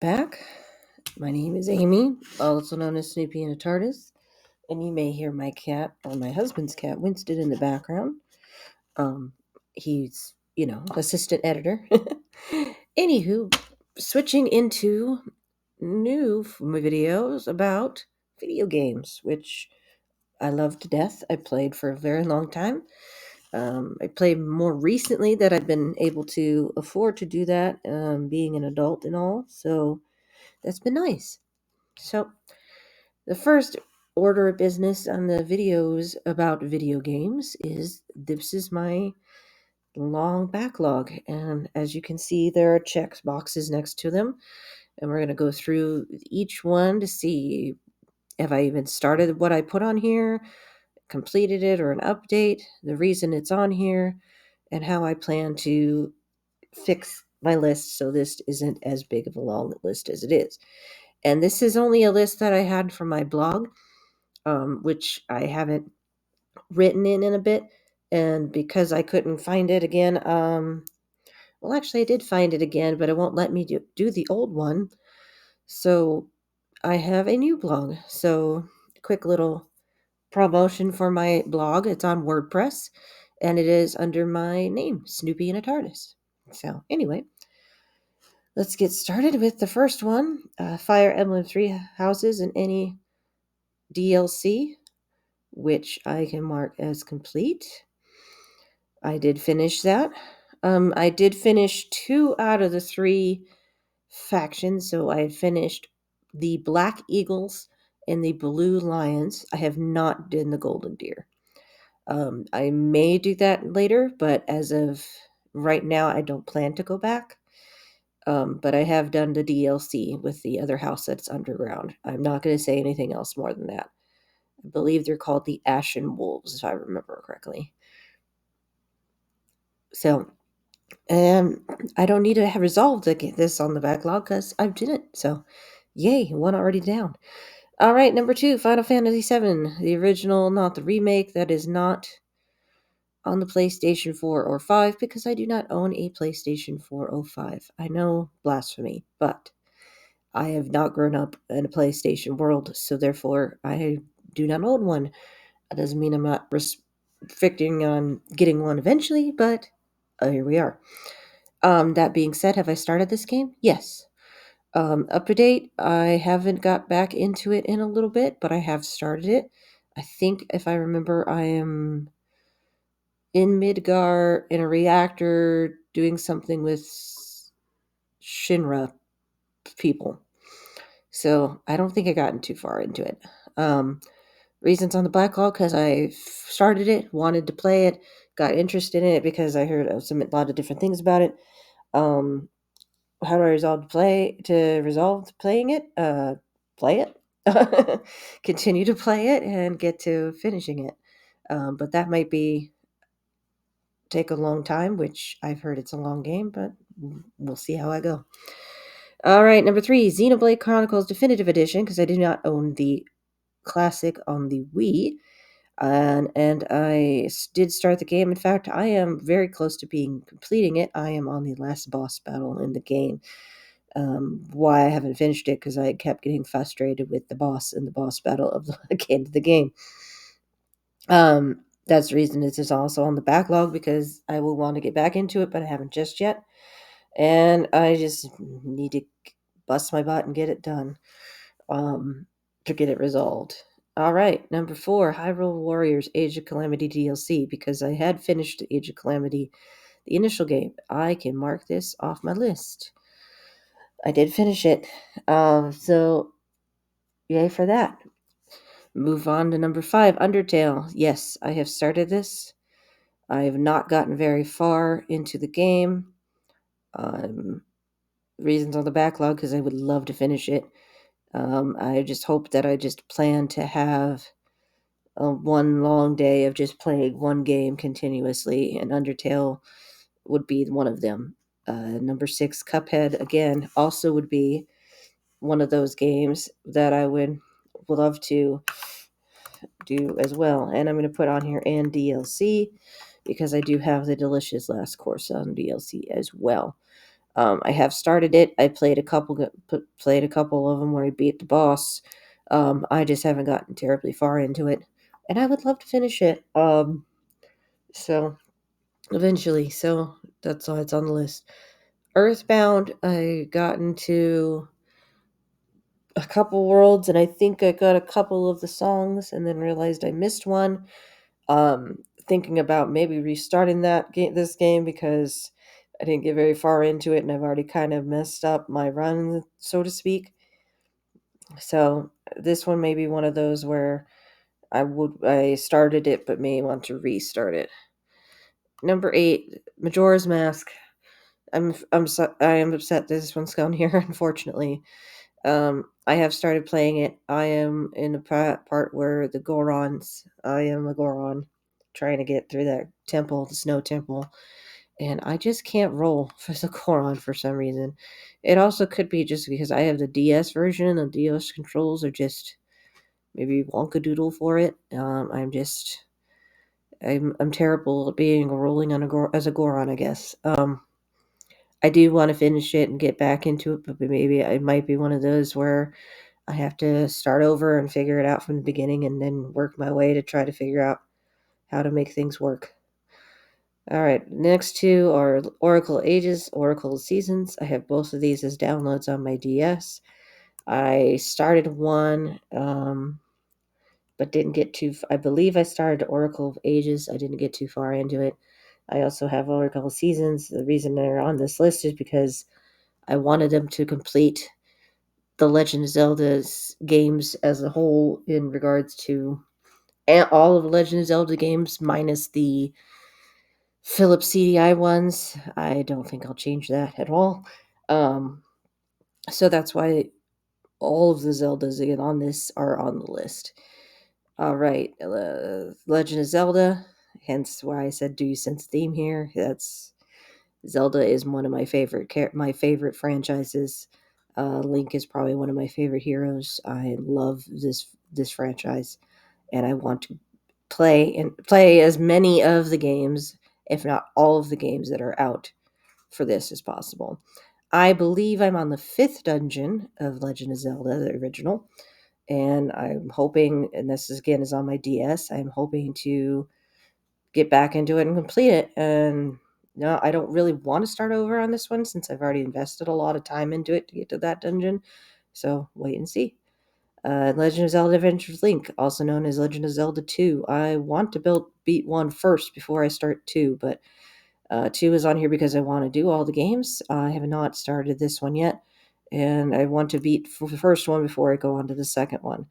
back. My name is Amy, also known as Snoopy and a TARDIS, and you may hear my cat or my husband's cat, Winston, in the background. He's, assistant editor. Anywho, switching into new videos about video games, which I love to death. I played for a very long time. I played more recently that I've been able to afford to do that, being an adult and all. So that's been nice. So the first order of business on the videos about video games is this is my long backlog. And as you can see, there are check boxes next to them. And we're going to go through each one to see if I even started what I put on here, completed it, or an update, the reason it's on here, and how I plan to fix my list so this isn't as big of a long list as it is. And this is only a list that I had from my blog, which I haven't written in a bit. And because I couldn't find it again, well, actually, I did find it again, but it won't let me do the old one. So I have a new blog. So, quick little promotion for my blog. It's on WordPress, and it is under my name, Snoopy and a TARDIS. So, anyway, let's get started with the first one, Fire Emblem Three Houses and any DLC, which I can mark as complete. I did finish that. I did finish 2 out of the 3 factions, so I finished the Black Eagles and the Blue Lions. I have not done the Golden Deer. I may do that later, but as of right now, I don't plan to go back. But I have done the DLC with the other house that's underground. I'm not going to say anything else more than that. I believe they're called the Ashen Wolves, if I remember correctly. So, I don't need to have resolved to get this on the backlog because I didn't. So, yay, one already down. All right, number 2, Final Fantasy VII, the original, not the remake. That is not on the PlayStation 4 or 5 because I do not own a PlayStation 4 or 5. I know, blasphemy, but I have not grown up in a PlayStation world, so therefore I do not own one. That doesn't mean I'm not restricting on getting one eventually, but here we are. That being said, have I started this game? Yes. Up to date, I haven't got back into it in a little bit, but I have started it. I think if I remember, I am in Midgar in a reactor doing something with Shinra people. So I don't think I gotten too far into it. Reasons on the backlog because I started it, wanted to play it, got interested in it because I heard a lot of different things about it. How do I resolve playing it? Play it, continue to play it, and get to finishing it. But that might take a long time, which I've heard it's a long game, but we'll see how I go. All right, number 3, Xenoblade Chronicles Definitive Edition, because I do not own the classic on the Wii. And I did start the game. In fact, I am very close to completing it. I am on the last boss battle in the game. Why I haven't finished it, because I kept getting frustrated with the boss in the boss battle of the end of the game. That's the reason this is also on the backlog, because I will want to get back into it, but I haven't just yet. And I just need to bust my butt and get it done, to get it resolved. All right, number 4, Hyrule Warriors Age of Calamity DLC, because I had finished Age of Calamity, the initial game. I can mark this off my list. I did finish it. So yay for that. Move on to number 5, Undertale. Yes, I have started this. I have not gotten very far into the game. Reasons on the backlog, because I would love to finish it. I just hope that I just plan to have one long day of just playing one game continuously, and Undertale would be one of them. Number 6, Cuphead, again, also would be one of those games that I would love to do as well. And I'm going to put on here and DLC, because I do have the Delicious Last Course on DLC as well. I have started it. I played a couple of them where I beat the boss. I just haven't gotten terribly far into it, and I would love to finish it. So eventually, so that's why it's on the list. Earthbound, I got into a couple worlds, and I think I got a couple of the songs, and then realized I missed one. Thinking about maybe restarting this game because I didn't get very far into it, and I've already kind of messed up my run, so to speak. So this one may be one of those where I started it, but may want to restart it. Number 8, Majora's Mask. I am upset this one's gone here, unfortunately. I have started playing it. I am in the part where I am a Goron, trying to get through that temple, the snow temple, and I just can't roll for the Goron for some reason. It also could be just because I have the DS version, and the DS controls are just maybe wonkadoodle for it. I'm terrible at being rolling on as a Goron, I guess. I do want to finish it and get back into it, but maybe it might be one of those where I have to start over and figure it out from the beginning and then work my way to try to figure out how to make things work. All right, next two are Oracle Ages, Oracle Seasons. I have both of these as downloads on my DS. I started one, but didn't get I believe I started Oracle of Ages. I didn't get too far into it. I also have Oracle Seasons. The reason they're on this list is because I wanted them to complete the Legend of Zelda's games as a whole in regards to all of the Legend of Zelda games minus the Philips CDI ones. I don't think I'll change that at all. Um, so that's why all of the Zeldas again on this are on the list. All right, Legend of Zelda. Hence why I said do sense theme here. That's Zelda is one of my favorite franchises. Link is probably one of my favorite heroes. I love this franchise, and I want to play as many of the games, if not all of the games that are out for this as possible. I believe I'm on the 5th dungeon of Legend of Zelda, the original, and I'm hoping, and this is on my DS, I'm hoping to get back into it and complete it. And no, I don't really want to start over on this one since I've already invested a lot of time into it to get to that dungeon. So wait and see. Legend of Zelda Adventures Link, also known as Legend of Zelda 2. I want to beat 1 first before I start 2, but 2 is on here because I want to do all the games. I have not started this one yet, and I want to beat the first one before I go on to the second one.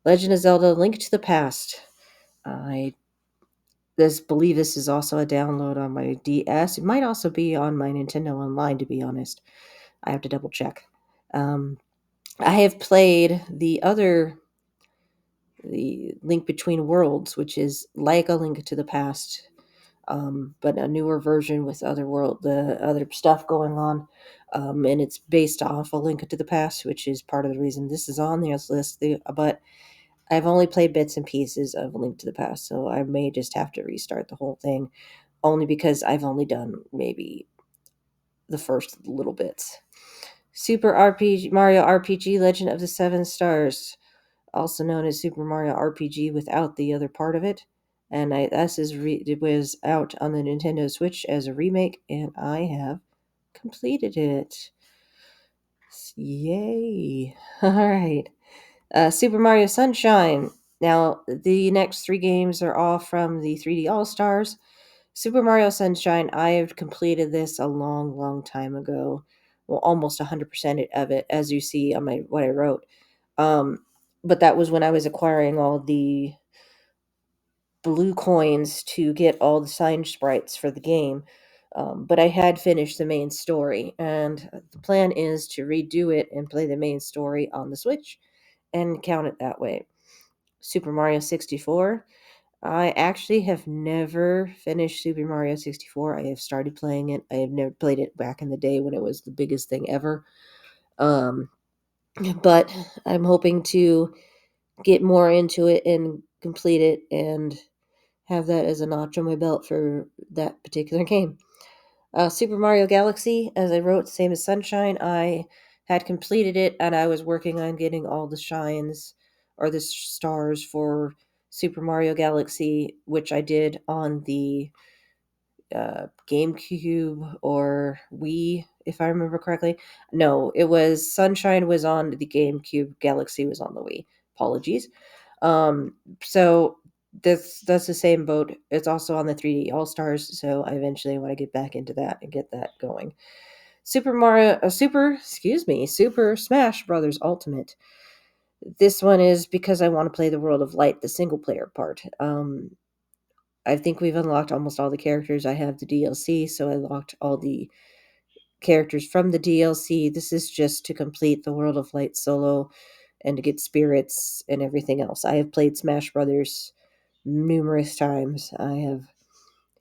Legend of Zelda Link to the Past. I believe this is also a download on my DS. It might also be on my Nintendo Online, to be honest. I have to double check. I have played the Link Between Worlds, which is like a Link to the Past, but a newer version with the other stuff going on. And it's based off a Link to the Past, which is part of the reason this is on this list. But I've only played bits and pieces of Link to the Past, so I may just have to restart the whole thing, only because I've only done maybe the first little bits. Mario RPG Legend of the Seven Stars, also known as Super Mario RPG without the other part of it. And it was out on the Nintendo Switch as a remake, and I have completed it. Yay. All right. Super Mario Sunshine. Now, the next 3 games are all from the 3D All-Stars. Super Mario Sunshine, I have completed this a long, long time ago. Well, almost 100% of it, as you see on what I wrote. But that was when I was acquiring all the blue coins to get all the signed sprites for the game. But I had finished the main story, and the plan is to redo it and play the main story on the Switch and count it that way. Super Mario 64. I actually have never finished Super Mario 64. I have started playing it. I have never played it back in the day when it was the biggest thing ever. But I'm hoping to get more into it and complete it and have that as a notch on my belt for that particular game. Super Mario Galaxy, as I wrote, same as Sunshine. I had completed it and I was working on getting all the shines or the stars for Super Mario Galaxy, which I did on the GameCube or Wii, if I remember correctly. No, it was Sunshine was on the GameCube, Galaxy was on the Wii. Apologies. Um, so that's the same boat. It's also on the 3D All Stars, so I eventually want to get back into that and get that going. Super Smash Brothers Ultimate. This one is because I want to play the World of Light, the single player part. I think we've unlocked almost all the characters. I have the DLC, so I locked all the characters from the DLC. This is just to complete the World of Light solo and to get spirits and everything else. I have played Smash Brothers numerous times. I have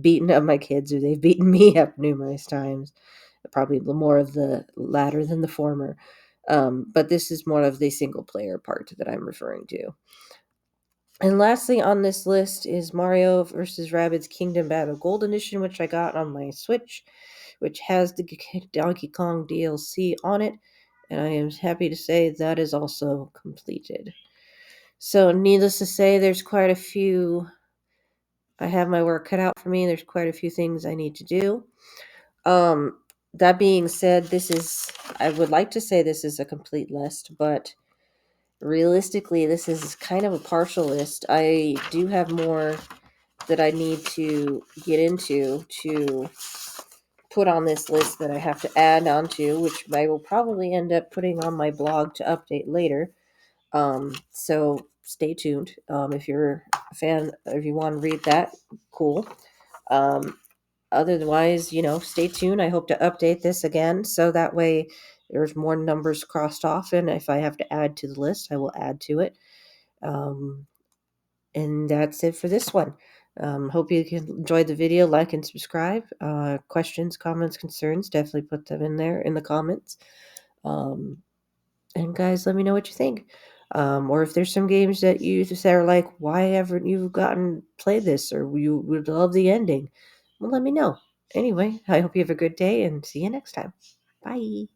beaten up my kids, or they've beaten me up numerous times. Probably more of the latter than the former. But this is more of the single player part that I'm referring to. And lastly on this list is Mario vs. Rabbids Kingdom Battle Gold Edition, which I got on my Switch, which has the Donkey Kong DLC on it. And I am happy to say that is also completed. So, needless to say, there's quite a few. I have my work cut out for me. There's quite a few things I need to do. Um, that being said, I would like to say this is a complete list, but realistically, this is kind of a partial list. I do have more that I need to get into to put on this list that I have to add onto, which I will probably end up putting on my blog to update later. So stay tuned. If you're a fan, if you want to read that, cool. Um, Otherwise, stay tuned. I hope to update this again so that way there's more numbers crossed off. And if I have to add to the list, I will add to it. Um, and that's it for this one. Hope you enjoyed the video. Like and subscribe. Questions, comments, concerns, definitely put them in there in the comments. And guys, let me know what you think. Or if there's some games that you just are like, why haven't you gotten played this, or you would love the ending? Well, let me know. Anyway, I hope you have a good day and see you next time. Bye.